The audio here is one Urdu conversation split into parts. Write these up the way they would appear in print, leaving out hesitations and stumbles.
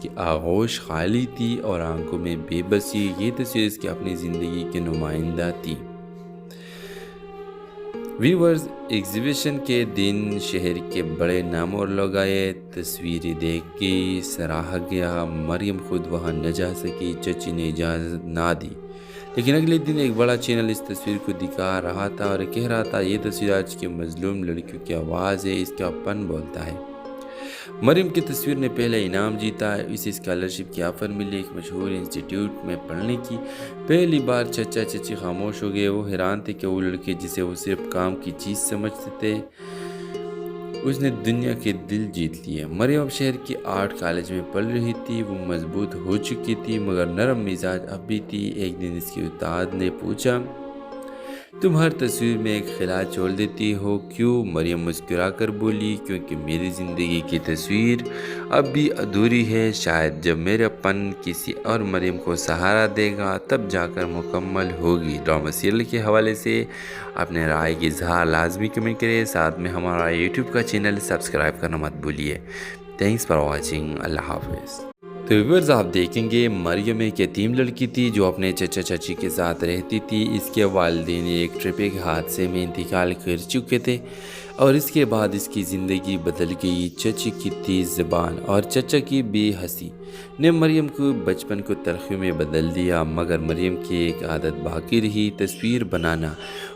کی آغوش خالی تھی اور آنکھوں میں بے بسی، یہ تصویر اس کی اپنی زندگی کے نمائندہ تھی۔ ویورز، ایگزیبیشن کے دن شہر کے بڑے نام اور لوگ آئے۔ تصویریں دیکھ کے سراہا گیا۔ مریم خود وہاں نہ جا سکی، چچی نے اجازت نہ دی، لیکن اگلے دن ایک بڑا چینل اس تصویر کو دکھا رہا تھا اور کہہ رہا تھا یہ تصویر آج کی مظلوم لڑکیوں کی آواز ہے، اس کا پن بولتا ہے۔ مریم کی تصویر نے پہلا انعام جیتا، اسے اسکالرشپ کی آفر ملی ایک مشہور انسٹیٹیوٹ میں پڑھنے کی۔ پہلی بار چچا چچی خاموش ہو گئے، وہ حیران تھے کہ وہ لڑکے جسے وہ صرف کام کی چیز سمجھتے تھے، اس نے دنیا کے دل جیت لیے۔ مریم اب شہر کی آرٹ کالج میں پڑھ رہی تھی، وہ مضبوط ہو چکی تھی مگر نرم مزاج اب بھی تھی۔ ایک دن اس کے استاد نے پوچھا، تم ہر تصویر میں ایک خلا چھوڑ دیتی ہو کیوں؟ مریم مسکرا کر بولی، کیونکہ میری زندگی کی تصویر اب بھی ادھوری ہے، شاید جب میرا پن کسی اور مریم کو سہارا دے گا تب جا کر مکمل ہوگی۔ ڈرامہ سیریل کے حوالے سے اپنے رائے کی اظہار لازمی کمنٹ کریں، ساتھ میں ہمارا یوٹیوب کا چینل سبسکرائب کرنا مت بھولیے۔ تھینکس فار واچنگ، اللہ حافظ۔ تو ویورز، آپ دیکھیں گے مریم ایک یتیم لڑکی تھی جو اپنے چچا چچی کے ساتھ رہتی تھی۔ اس کے والدین ایک ٹرافک حادثے میں انتقال کر چکے تھے اور اس کے بعد اس کی زندگی بدل گئی۔ چچی کی تیز زبان اور چچا کی بے حسی نے مریم کو بچپن کو تلخیوں میں بدل دیا، مگر مریم کی ایک عادت باقی رہی، تصویر بنانا۔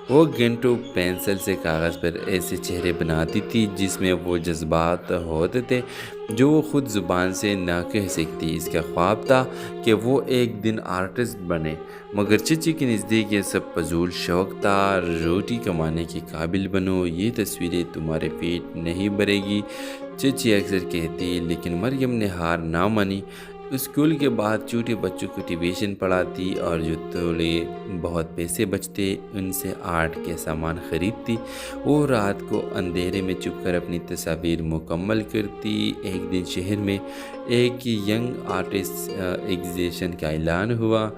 وہ گھنٹوں پینسل سے کاغذ پر ایسے چہرے بناتی تھی جس میں وہ جذبات ہوتے تھے جو وہ خود زبان سے نہ کہہ سکتی۔ اس کا خواب تھا کہ وہ ایک دن آرٹسٹ بنے، مگر چچی کے نزدیک یہ سب فضول شوق تھا۔ روٹی کمانے کے قابل بنو، یہ تصویریں تمہارے پیٹ نہیں بھرے گی، چچی اکثر کہتی، لیکن مریم نے ہار نہ مانی۔ اسکول کے بعد چھوٹے بچوں کو ٹیوشن پڑھاتی اور جو تھوڑے بہت پیسے بچتے ان سے آرٹ کے سامان خریدتی۔ وہ رات کو اندھیرے میں چھپ کر اپنی تصاویر مکمل کرتی۔ ایک دن شہر میں ایک ینگ آرٹسٹ ایگزیبیشن کا اعلان ہوا۔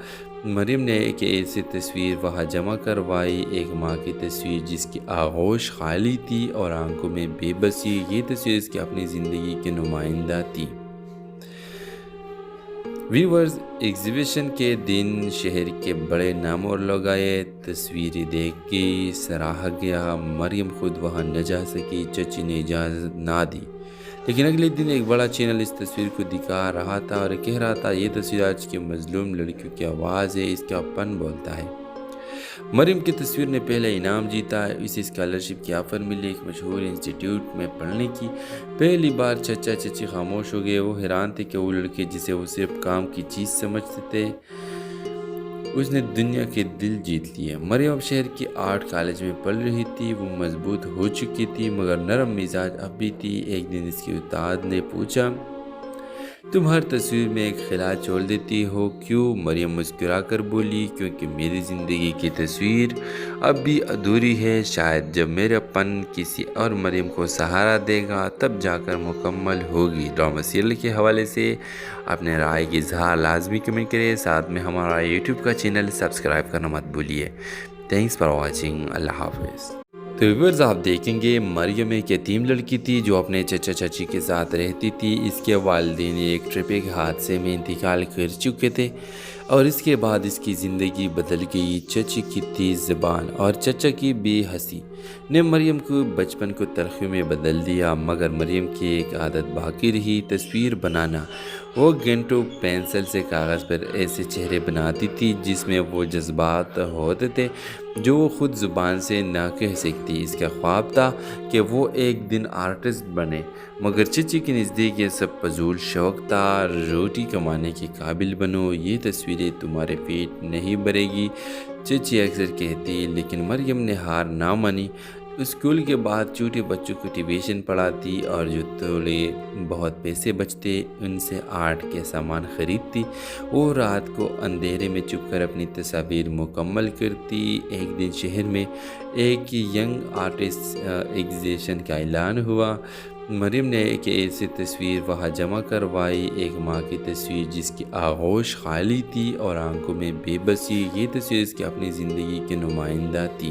مریم نے ایک ایسی تصویر وہاں جمع کروائی، ایک ماں کی تصویر جس کی آغوش خالی تھی اور آنکھوں میں بے بسی، یہ تصویر اس کی اپنی زندگی کے نمائندہ تھی۔ ویورز، ایگزیبیشن کے دن شہر کے بڑے نام اور لوگ آئے۔ تصویریں دیکھ کے سراہا گیا۔ مریم خود وہاں نہ جا سکی، چچی نے اجازت نہ دی، لیکن اگلے دن ایک بڑا چینل اس تصویر کو دکھا رہا تھا اور کہہ رہا تھا یہ تصویر آج کی مظلوم لڑکیوں کی آواز ہے، اس کا پن بولتا ہے۔ مریم کی تصویر نے پہلا انعام جیتا، اسے اسکالرشپ کی آفر ملی ایک مشہور انسٹیٹیوٹ میں پڑھنے کی۔ پہلی بار چچا چچی خاموش ہو گئے، وہ حیران تھے کہ وہ لڑکے جسے وہ صرف کام کی چیز سمجھتے تھے، اس نے دنیا کے دل جیت لیے۔ مریم اب شہر کی آرٹ کالج میں پڑھ رہی تھی، وہ مضبوط ہو چکی تھی مگر نرم مزاج اب بھی تھی۔ ایک دن اس کے استاد نے پوچھا، تم ہر تصویر میں ایک خلا چھوڑ دیتی ہو کیوں؟ مریم مسکرا کر بولی، کیونکہ میری زندگی کی تصویر اب بھی ادھوری ہے، شاید جب میرا پن کسی اور مریم کو سہارا دے گا تب جا کر مکمل ہوگی۔ ڈرامہ سیریل کے حوالے سے اپنے رائے کی اظہار لازمی کمنٹ کریں، ساتھ میں ہمارا یوٹیوب کا چینل سبسکرائب کرنا مت بھولیے۔ تھینکس فار واچنگ، اللہ حافظ۔ تو ویورز، آپ دیکھیں گے مریم ایک یتیم لڑکی تھی جو اپنے چچا چچی کے ساتھ رہتی تھی۔ اس کے والدین ایک ٹرافک حادثے میں انتقال کر چکے تھے اور اس کے بعد اس کی زندگی بدل گئی۔ چچی کی تیز زبان اور چچا کی بے حسی نے مریم کو بچپن کو تلخیوں میں بدل دیا، مگر مریم کی ایک عادت باقی رہی، تصویر بنانا۔ وہ گھنٹوں پینسل سے کاغذ پر ایسے چہرے بناتی تھی جس میں وہ جذبات ہوتے تھے جو وہ خود زبان سے نہ کہہ سکتی۔ اس کا خواب تھا کہ وہ ایک دن آرٹسٹ بنے، مگر چچی کے نزدیک یہ سب فضول شوق تھا۔ روٹی کمانے کے قابل بنو، یہ تصویریں تمہارے پیٹ نہیں بھرے گی، چچی اکثر کہتی، لیکن مریم نے ہار نہ مانی۔ اسکول کے بعد چھوٹے بچوں کو ٹیوشن پڑھاتی اور جو تھوڑے بہت پیسے بچتے ان سے آرٹ کے سامان خریدتی۔ وہ رات کو اندھیرے میں چھپ کر اپنی تصاویر مکمل کرتی۔ ایک دن شہر میں ایک ینگ آرٹسٹ ایگزیبیشن کا اعلان ہوا۔ مریم نے ایک ایسی تصویر وہاں جمع کروائی، ایک ماں کی تصویر جس کی آغوش خالی تھی اور آنکھوں میں بے بسی، یہ تصویر اس کی اپنی زندگی کے نمائندہ تھی۔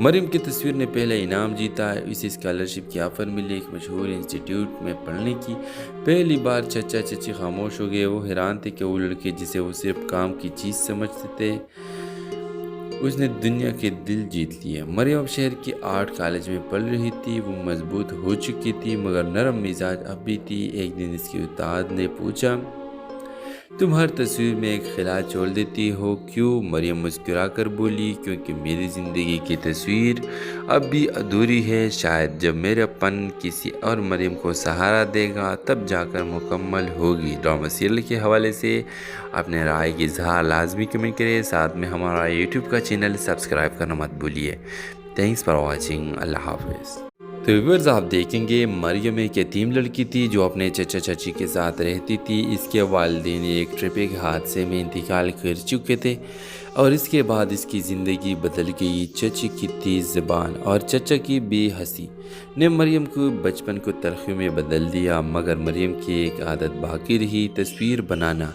مریم کی تصویر نے پہلا انعام جیتا، اسے اسکالرشپ کی آفر ملی ایک مشہور انسٹیٹیوٹ میں پڑھنے کی۔ پہلی بار چچا چچی خاموش ہو گئے، وہ حیران تھے کہ وہ لڑکے جسے وہ صرف کام کی چیز سمجھتے تھے، اس نے دنیا کے دل جیت لیے۔ مریم اب شہر کی آرٹ کالج میں پڑھ رہی تھی، وہ مضبوط ہو چکی تھی مگر نرم مزاج اب بھی تھی۔ ایک دن اس کی استاد نے پوچھا، تم ہر تصویر میں ایک خلا چھوڑ دیتی ہو کیوں؟ مریم مسکرا کر بولی، کیونکہ میری زندگی کی تصویر اب بھی ادھوری ہے، شاید جب میرا پن کسی اور مریم کو سہارا دے گا تب جا کر مکمل ہوگی۔ ڈرامہ سیریل کے حوالے سے اپنے رائے کی اظہار لازمی کمنٹ کریں، ساتھ میں ہمارا یوٹیوب کا چینل سبسکرائب کرنا مت بھولیے۔ تھینکس فار واچنگ، اللہ حافظ۔ تو ویورز آپ دیکھیں گے مریم ایک یتیم لڑکی تھی جو اپنے چچا چچی کے ساتھ رہتی تھی۔ اس کے والدین ایک ٹرافک حادثے میں انتقال کر چکے تھے اور اس کے بعد اس کی زندگی بدل گئی۔ چچی کی تیز زبان اور چچا کی بے حسی نے مریم کو بچپن کو تلخیوں میں بدل دیا، مگر مریم کی ایک عادت باقی رہی، تصویر بنانا۔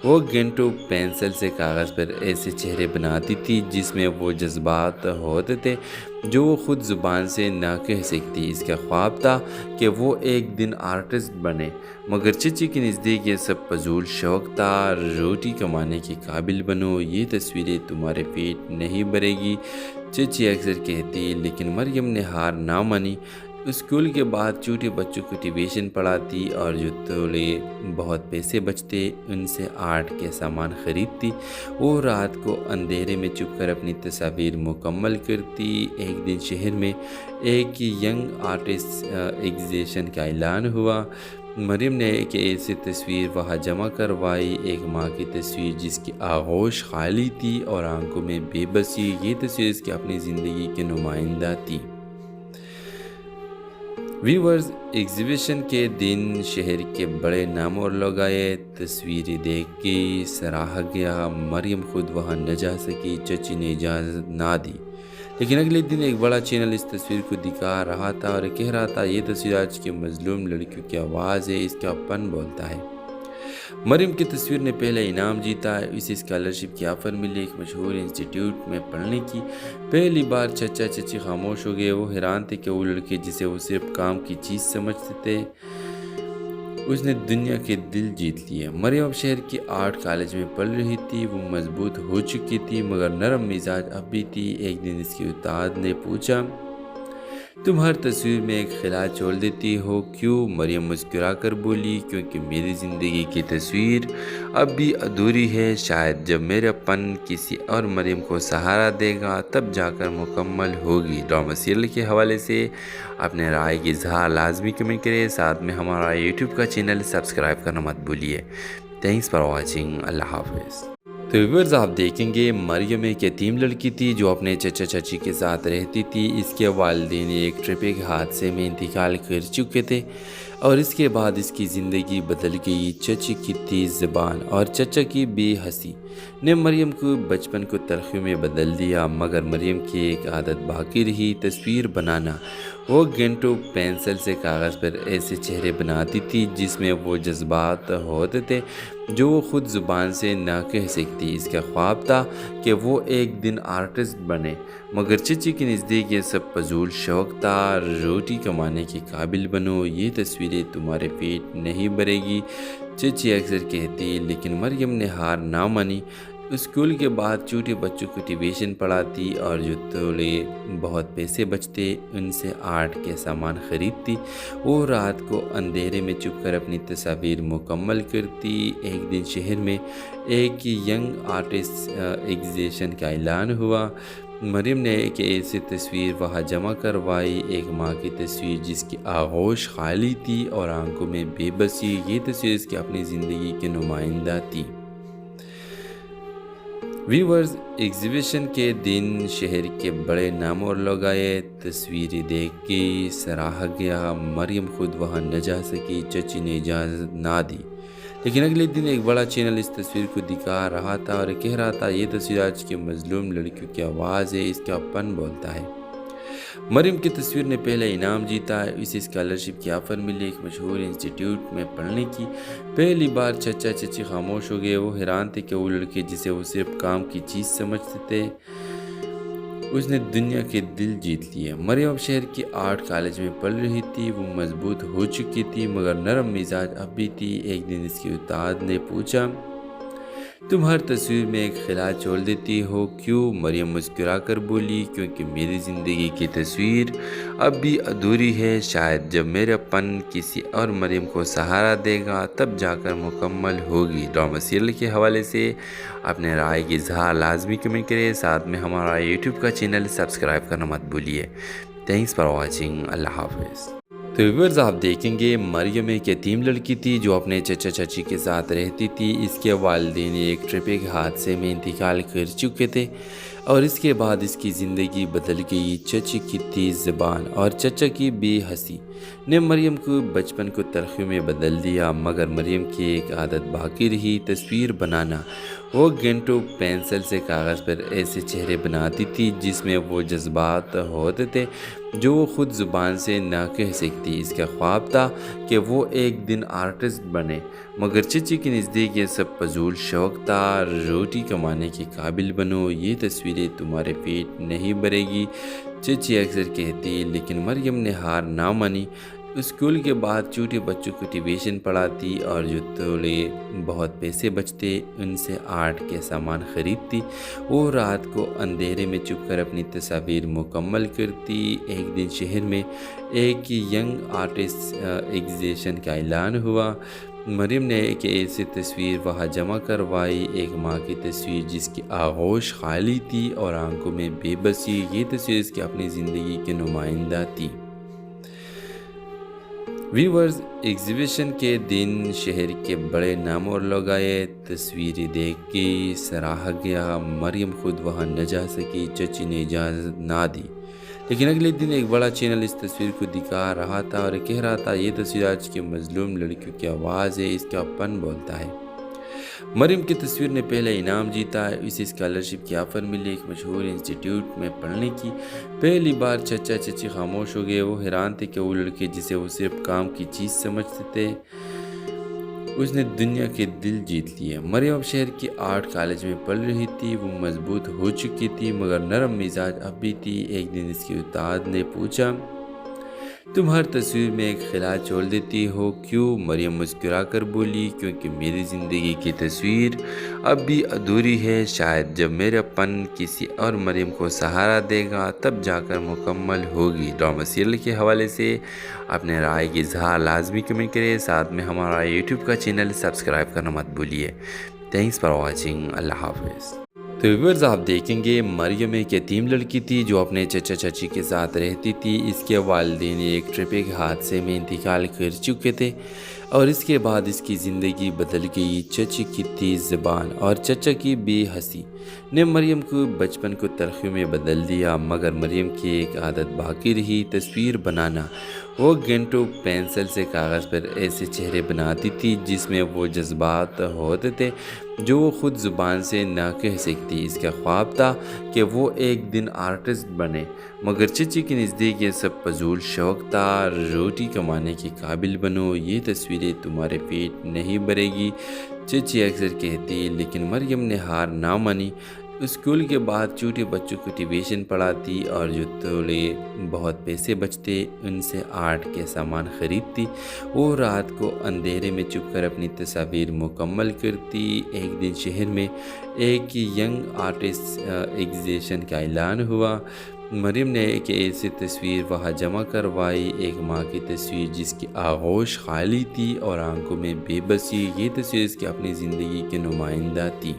وہ گھنٹوں پینسل سے کاغذ پر ایسے چہرے بناتی تھی جس میں وہ جذبات ہوتے تھے جو وہ خود زبان سے نہ کہہ سکتی۔ اس کا خواب تھا کہ وہ ایک دن آرٹسٹ بنے، مگر چچی کے نزدیک یہ سب فضول شوق تھا۔ روٹی کمانے کے قابل بنو، یہ تصویریں تمہارے پیٹ نہیں بھرے گی، چچی اکثر کہتی، لیکن مریم نے ہار نہ مانی۔ اسکول کے بعد چھوٹے بچوں کو ٹیوشن پڑھاتی اور جو تھوڑے بہت پیسے بچتے ان سے آرٹ کے سامان خریدتی۔ وہ رات کو اندھیرے میں چھپ کر اپنی تصاویر مکمل کرتی۔ ایک دن شہر میں ایک ینگ آرٹسٹ ایگزیبیشن کا اعلان ہوا۔ مریم نے ایک ایسی تصویر وہاں جمع کروائی، ایک ماں کی تصویر جس کی آغوش خالی تھی اور آنکھوں میں بے بسی۔ یہ تصویر اس کی اپنی زندگی کے نمائندہ تھی۔ ویورز، ایگزیبیشن کے دن شہر کے بڑے نام اور لوگ آئے، تصویریں دیکھ کے سراہا گیا۔ مریم خود وہاں نہ جا سکی، چچی نے اجازت نہ دی، لیکن اگلے دن ایک بڑا چینل اس تصویر کو دکھا رہا تھا اور کہہ رہا تھا، یہ تصویر آج کی مظلوم لڑکیوں کی آواز ہے، اس کا پن بولتا ہے۔ مریم کی تصویر نے پہلا انعام جیتا، اسے اسکالرشپ کی آفر ملی ایک مشہور انسٹیٹیوٹ میں پڑھنے کی۔ پہلی بار چچا چچی خاموش ہو گئے، وہ حیران تھے کہ وہ لڑکے جسے وہ صرف کام کی چیز سمجھتے تھے، اس نے دنیا کے دل جیت لیے۔ مریم اب شہر کی آرٹ کالج میں پڑھ رہی تھی، وہ مضبوط ہو چکی تھی مگر نرم مزاج اب بھی تھی۔ ایک دن اس کی استاد نے پوچھا، تم ہر تصویر میں ایک خلا چھوڑ دیتی ہو کیوں؟ مریم مسکرا کر بولی، کیونکہ میری زندگی کی تصویر اب بھی ادھوری ہے، شاید جب میرا پن کسی اور مریم کو سہارا دے گا تب جا کر مکمل ہوگی۔ ڈرامہ سیریل کے حوالے سے اپنے رائے کی اظہار لازمی کمنٹ کریں، ساتھ میں ہمارا یوٹیوب کا چینل سبسکرائب کرنا مت بھولیے۔ تھینکس فار واچنگ، اللہ حافظ۔ تو ویورز آپ دیکھیں گے مریم ایک یتیم لڑکی تھی جو اپنے چچا چچی کے ساتھ رہتی تھی۔ اس کے والدین ایک ٹرافک حادثے میں انتقال کر چکے تھے اور اس کے بعد اس کی زندگی بدل گئی۔ چچی کی تیز زبان اور چچا کی بے حسی نے مریم کو بچپن کو تلخیوں میں بدل دیا، مگر مریم کی ایک عادت باقی رہی، تصویر بنانا۔ وہ گھنٹوں پینسل سے کاغذ پر ایسے چہرے بناتی تھی جس میں وہ جذبات ہوتے تھے جو وہ خود زبان سے نہ کہہ سکتی۔ اس کا خواب تھا کہ وہ ایک دن آرٹسٹ بنے، مگر چچی کے نزدیک یہ سب فضول شوق تھا۔ روٹی کمانے کے قابل بنو، یہ تصویریں تمہارے پیٹ نہیں بھرے گی، چچی اکثر کہتی، لیکن مریم نے ہار نہ مانی۔ اسکول کے بعد چھوٹے بچوں کو ٹیوشن پڑھاتی اور جو تھوڑے بہت پیسے بچتے ان سے آرٹ کے سامان خریدتی۔ وہ رات کو اندھیرے میں چھپ کر اپنی تصاویر مکمل کرتی۔ ایک دن شہر میں ایک ینگ آرٹسٹ ایگزیبیشن کا اعلان ہوا۔ مریم نے ایک ایسی تصویر وہاں جمع کروائی، ایک ماں کی تصویر جس کی آغوش خالی تھی اور آنکھوں میں بے بسی۔ یہ تصویر اس کی اپنی زندگی کے نمائندہ تھی۔ ویورز، ایگزیبیشن کے دن شہر کے بڑے نام اور لوگ آئے، تصویریں دیکھ کے سراہا گیا۔ مریم خود وہاں نہ جا سکی، چچی نے اجازت نہ دی، لیکن اگلے دن ایک بڑا چینل اس تصویر کو دکھا رہا تھا اور کہہ رہا تھا، یہ تصویر آج کی مظلوم لڑکیوں کی آواز ہے، اس کا پن بولتا ہے۔ مریم کی تصویر نے پہلا انعام جیتا، اسے اسکالرشپ کی آفر ملی ایک مشہور انسٹیٹیوٹ میں پڑھنے کی۔ پہلی بار چچا چچی خاموش ہو گئے، وہ حیران تھے کہ وہ لڑکے جسے وہ صرف کام کی چیز سمجھتے تھے، اس نے دنیا کے دل جیت لیے۔ مریم اب شہر کی آرٹ کالج میں پڑھ رہی تھی۔ وہ مضبوط ہو چکی تھی مگر نرم مزاج اب بھی تھی۔ ایک دن اس کے استاد نے پوچھا، تم ہر تصویر میں ایک خلا چھوڑ دیتی ہو کیوں؟ مریم مسکرا کر بولی، کیونکہ میری زندگی کی تصویر اب بھی ادھوری ہے۔ شاید جب میرا پن کسی اور مریم کو سہارا دے گا تب جا کر مکمل ہوگی۔ ڈرامہ سیریل کے حوالے سے اپنے رائے کی اظہار لازمی کمنٹ کریں، ساتھ میں ہمارا یوٹیوب کا چینل سبسکرائب کرنا مت بھولیے۔ Thanks for watching. اللہ حافظ۔ تو ویورز آپ دیکھیں گے مریم ایک یتیم لڑکی تھی جو اپنے چچا چچی کے ساتھ رہتی تھی۔ اس کے والدین ایک ٹریفک حادثے میں انتقال کر چکے تھے اور اس کے بعد اس کی زندگی بدل گئی۔ چچی کی تیز زبان اور چچا کی بے حسی نے مریم کو بچپن کو تلخیوں میں بدل دیا، مگر مریم کی ایک عادت باقی رہی، تصویر بنانا۔ وہ گھنٹوں پینسل سے کاغذ پر ایسے چہرے بناتی تھی جس میں وہ جذبات ہوتے تھے جو وہ خود زبان سے نہ کہہ سکتی۔ اس کا خواب تھا کہ وہ ایک دن آرٹسٹ بنے، مگر چچی کے نزدیک یہ سب فضول شوق تھا۔ روٹی کمانے کے قابل بنو، یہ تصویریں تمہارے پیٹ نہیں بھرے گی، چچی اکثر کہتی، لیکن مریم نے ہار نہ مانی۔ اسکول کے بعد چھوٹے بچوں کو ٹیوشن پڑھاتی اور جو تھوڑے بہت پیسے بچتے ان سے آرٹ کے سامان خریدتی۔ وہ رات کو اندھیرے میں چھپ کر اپنی تصاویر مکمل کرتی۔ ایک دن شہر میں ایک ینگ آرٹسٹ ایگزیبیشن کا اعلان ہوا۔ مریم نے ایک ایسی تصویر وہاں جمع کروائی، ایک ماں کی تصویر جس کی آغوش خالی تھی اور آنکھوں میں بے بسی۔ یہ تصویر اس کی اپنی زندگی کے نمائندہ تھی۔ ویورز، ایگزیبیشن کے دن شہر کے بڑے نام اور لوگ آئے۔ تصویریں دیکھ کے سراہا گیا۔ مریم خود وہاں نہ جا سکی، چچی نے اجازت نہ دی، لیکن اگلے دن ایک بڑا چینل اس تصویر کو دکھا رہا تھا اور کہہ رہا تھا، یہ تصویر آج کی مظلوم لڑکیوں کی آواز ہے، اس کا پن بولتا ہے۔ مریم کی تصویر نے پہلا انعام جیتا، اسے اسکالرشپ کی آفر ملی ایک مشہور انسٹیٹیوٹ میں پڑھنے کی۔ پہلی بار چچا چچی خاموش ہو گئے۔ وہ حیران تھے کہ وہ لڑکے جسے وہ صرف کام کی چیز سمجھتے تھے اس نے دنیا کے دل جیت لیے۔ مریم اب شہر کی آرٹ کالج میں پڑھ رہی تھی۔ وہ مضبوط ہو چکی تھی مگر نرم مزاج اب بھی تھی۔ ایک دن اس کے استاد نے پوچھا، تم ہر تصویر میں ایک خلا چھوڑ دیتی ہو کیوں؟ مریم مسکرا کر بولی، کیونکہ میری زندگی کی تصویر اب بھی ادھوری ہے۔ شاید جب میرا پن کسی اور مریم کو سہارا دے گا تب جا کر مکمل ہوگی۔ ڈرامہ سیریل کے حوالے سے اپنے رائے کی اظہار لازمی کمنٹ کریں، ساتھ میں ہمارا یوٹیوب کا چینل سبسکرائب کرنا مت بھولیے۔ Thanks for watching. اللہ حافظ۔ تو ویورز آپ دیکھیں گے مریم ایک یتیم لڑکی تھی جو اپنے چچا چچی کے ساتھ رہتی تھی۔ اس کے والدین ایک ٹریفک حادثے میں انتقال کر چکے تھے اور اس کے بعد اس کی زندگی بدل گئی۔ چچی کی تیز زبان اور چچا کی بے حسی نے مریم کو بچپن کو تلخیوں میں بدل دیا، مگر مریم کی ایک عادت باقی رہی، تصویر بنانا۔ وہ گھنٹوں پینسل سے کاغذ پر ایسے چہرے بناتی تھی جس میں وہ جذبات ہوتے تھے جو وہ خود زبان سے نہ کہہ سکتی۔ اس کا خواب تھا کہ وہ ایک دن آرٹسٹ بنے، مگر چچی کے نزدیک یہ سب فضول شوق تھا۔ روٹی کمانے کے قابل بنو، یہ تصویریں تمہارے پیٹ نہیں بھرے گی، چچی اکثر کہتی، لیکن مریم نے ہار نہ مانی۔ اسکول کے بعد چھوٹے بچوں کو ٹیوشن پڑھاتی اور جو تھوڑے بہت پیسے بچتے ان سے آرٹ کے سامان خریدتی۔ وہ رات کو اندھیرے میں چھپ کر اپنی تصاویر مکمل کرتی۔ ایک دن شہر میں ایک ینگ آرٹسٹ ایگزیبیشن کا اعلان ہوا۔ مریم نے ایک ایسی تصویر وہاں جمع کروائی، ایک ماں کی تصویر جس کی آغوش خالی تھی اور آنکھوں میں بے بسی۔ یہ تصویر اس کی اپنی زندگی کے نمائندہ تھی۔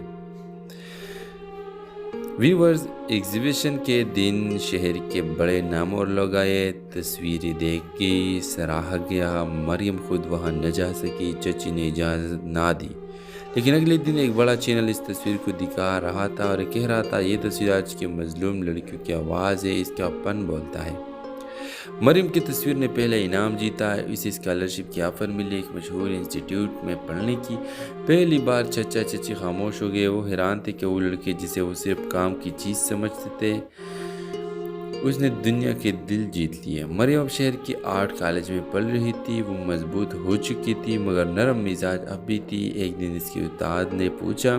ویورز، ایگزیبیشن کے دن شہر کے بڑے نام اور لوگ آئے۔ تصویریں دیکھ کے سراہا گیا۔ مریم خود وہاں نہ جا سکی، چچی نے اجازت نہ دی، لیکن اگلے دن ایک بڑا چینل اس تصویر کو دکھا رہا تھا اور کہہ رہا تھا، یہ تصویر آج کی مظلوم لڑکیوں کی آواز ہے، اس کا پن بولتا ہے۔ مریم کی تصویر نے پہلا انعام جیتا، اسے اسکالرشپ کی آفر ملی ایک مشہور انسٹیٹیوٹ میں پڑھنے کی۔ پہلی بار چچا چچی خاموش ہو گئے۔ وہ حیران تھے کہ وہ لڑکے جسے وہ صرف کام کی چیز سمجھتے تھے اس نے دنیا کے دل جیت لیے۔ مریم اب شہر کی آرٹ کالج میں پڑھ رہی تھی۔ وہ مضبوط ہو چکی تھی مگر نرم مزاج اب بھی تھی۔ ایک دن اس کے استاد نے پوچھا،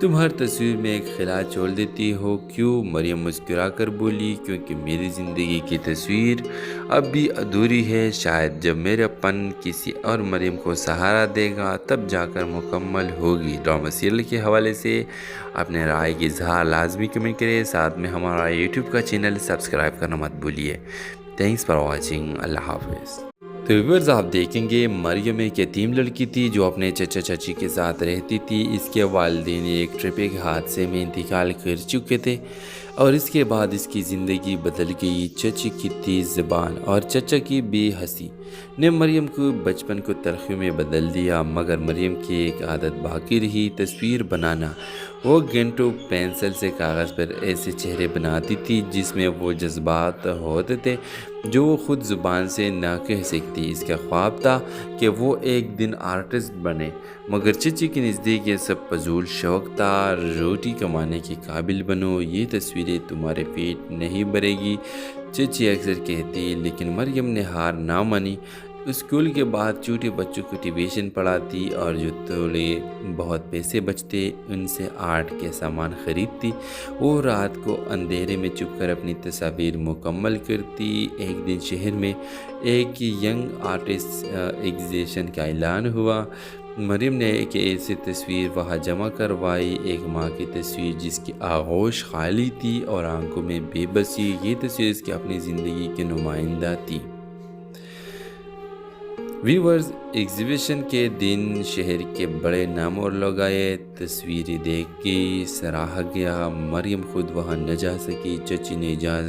تم ہر تصویر میں ایک خلا چھوڑ دیتی ہو کیوں؟ مریم مسکرا کر بولی، کیونکہ میری زندگی کی تصویر اب بھی ادھوری ہے، شاید جب میرا پن کسی اور مریم کو سہارا دے گا تب جا کر مکمل ہوگی۔ ڈرامہ سیریل کے حوالے سے اپنے رائے کی اظہار لازمی کمنٹ کریں، ساتھ میں ہمارا یوٹیوب کا چینل سبسکرائب کرنا مت بھولیے۔ تھینکس فار واچنگ، اللہ حافظ۔ تو ویورز آپ دیکھیں گے مریم ایک یتیم لڑکی تھی جو اپنے چچا چچی کے ساتھ رہتی تھی۔ اس کے والدین ایک ٹرپک حادثے میں انتقال کر چکے تھے اور اس کے بعد اس کی زندگی بدل گئی۔ چچی کی تیز زبان اور چچا کی بے حسی نے مریم کو بچپن کو تلخیوں میں بدل دیا، مگر مریم کی ایک عادت باقی رہی، تصویر بنانا۔ وہ گھنٹوں پینسل سے کاغذ پر ایسے چہرے بناتی تھی جس میں وہ جذبات ہوتے تھے جو وہ خود زبان سے نہ کہہ سکتی۔ اس کا خواب تھا کہ وہ ایک دن آرٹسٹ بنے، مگر چچی کے نزدیک یہ سب فضول شوق تھا۔ روٹی کمانے کے قابل بنو، یہ تصویریں تمہارے پیٹ نہیں بھرے گی، چچی اکثر کہتی، لیکن مریم نے ہار نہ مانی۔ اسکول کے بعد چھوٹے بچوں کو ٹیوشن پڑھاتی اور جو تھوڑے بہت پیسے بچتے ان سے آرٹ کے سامان خریدتی۔ وہ رات کو اندھیرے میں چھپ کر اپنی تصاویر مکمل کرتی۔ ایک دن شہر میں ایک ینگ آرٹسٹ ایگزیبیشن کا اعلان ہوا۔ مریم نے ایک ایسی تصویر وہاں جمع کروائی، ایک ماں کی تصویر جس کی آغوش خالی تھی اور آنکھوں میں بے بسی۔ یہ تصویر اس کی اپنی زندگی کی نمائندہ تھی۔ ویورز، ایگزیبیشن کے دن شہر کے بڑے نام اور لوگ آئے۔ تصویریں دیکھ کے سراہا گیا، مریم خود وہاں نہ جا سکی، چچی نے اجازت